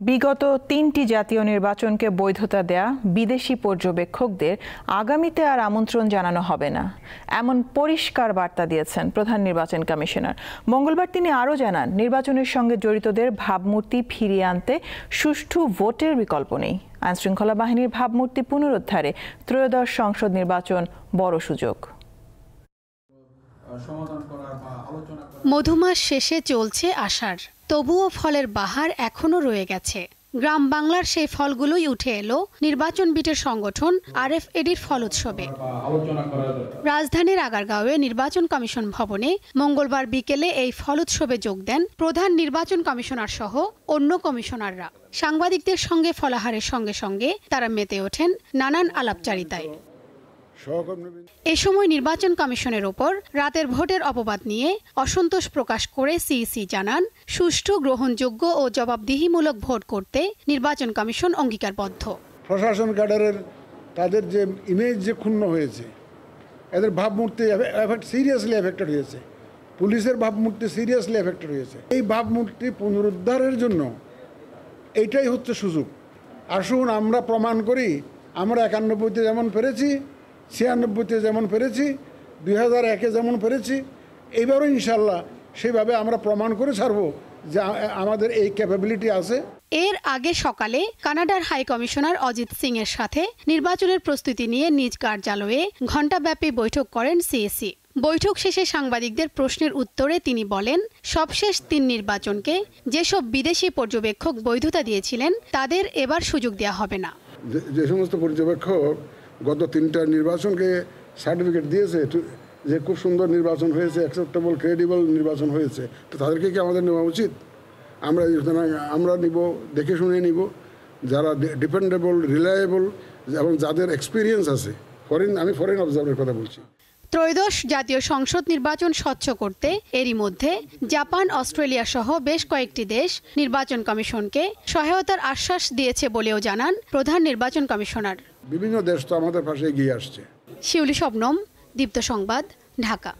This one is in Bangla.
বিগত ৩টি জাতীয় নির্বাচনকে বৈধতা দেয়া বিদেশি পর্যবেক্ষকদের আগামীতে আর আমন্ত্রণ জানানো হবে না, এমন পরিষ্কার বার্তা দিয়েছেন প্রধান নির্বাচন কমিশনার। মঙ্গলবার তিনি আরও জানান, নির্বাচনের সঙ্গে জড়িতদের ভাবমূর্তি ফিরিয়ে আনতে সুষ্ঠু ভোটের বিকল্প নেই। আইনশৃঙ্খলা বাহিনীর ভাবমূর্তি পুনরুদ্ধারে ত্রয়োদশ সংসদ নির্বাচন বড় সুযোগ। মধুমাস শেষে চলছে আষাঢ়, তবুও ফলের বাহার এখনো রয়ে গেছে। গ্রাম বাংলার সেই ফলগুলোই উঠে এলো নির্বাচন বিটের সংগঠন RFADর ফল উৎসবে। রাজধানীর আগারগাঁওয়ে নির্বাচন কমিশন ভবনে মঙ্গলবার বিকেলে এই ফল উৎসবে যোগ দেন প্রধান নির্বাচন কমিশনার সহ অন্য কমিশনাররা। সাংবাদিকদের সঙ্গে ফলাহারের সঙ্গে সঙ্গে তারা মেতে ওঠেন নানান আলাপচারিতায়। এ সময় নির্বাচন কমিশনের ওপর রাতের ভোটের অপবাদ নিয়ে অসন্তোষ প্রকাশ করে সিইসি জানান, সুষ্ঠু, গ্রহণযোগ্য ও জবাবদিহিমূলক ভোট করতে নির্বাচন কমিশন অঙ্গীকারবদ্ধ। প্রশাসন ক্যাডারের তাদের যে ইমেজ যে ক্ষুণ্ণ হয়েছে, এদের ভাবমূর্তি সিরিয়াসলি এফেক্টেড হয়েছে, পুলিশের ভাবমূর্তি সিরিয়াসলি এফেক্টেড হয়েছে। এই ভাবমূর্তি পুনরুদ্ধারের জন্য এইটাই হচ্ছে সুযোগ। আসুন আমরা প্রমাণ করি, আমরা 91-তে যেমন পেরেছি, 96-তে যেমন পেরেছি, 2001-এ যেমন পেরেছি, এবারও ইনশাল্লাহ সেইভাবে আমরা প্রমাণ করে ছাড়বো যে আমাদের এই ক্যাপাবিলিটি আছে। এর আগে সকালে কানাডার হাই কমিশনার অজিত সিং এর সাথে নির্বাচনের প্রস্তুতি নিয়ে নিজ কার্যালয়ে ঘণ্টাব্যাপী বৈঠক করেন সিএসি। বৈঠক শেষে সাংবাদিকদের প্রশ্নের উত্তরে তিনি বলেন, সবশেষ 3 নির্বাচনকে যেসব বিদেশি পর্যবেক্ষক বৈধতা দিয়েছিলেন তাদের এবার সুযোগ দেওয়া হবে না। যে সমস্ত পর্যবেক্ষক গত 3টা নির্বাচনকে সার্টিফিকেট দিয়েছে যে খুব সুন্দর নির্বাচন হয়েছে, অ্যাকসেপ্টেবল, ক্রেডিবল নির্বাচন হয়েছে, তো তাদেরকে কি আমাদের নেওয়া উচিত? আমরা নিব, দেখে শুনে নিব যারা ডিপেন্ডেবল, রিলায়েবল এবং যাদের এক্সপিরিয়েন্স আছে। আমি ফরেন অবজারভারের কথা বলছি। ত্রয়োদশ জাতীয় সংসদ নির্বাচন স্বচ্ছ করতে এরই মধ্যে জাপান, অস্ট্রেলিয়া সহ বেশ কয়েকটি দেশ নির্বাচন কমিশনকে সহায়তার আশ্বাস দিয়েছে বলেও জানান প্রধান নির্বাচন কমিশনার। বিভিন্ন দেশ তো আমাদের পাশে এগিয়ে আসছে। শিউলি শবনম, দীপ্ত সংবাদ, ঢাকা।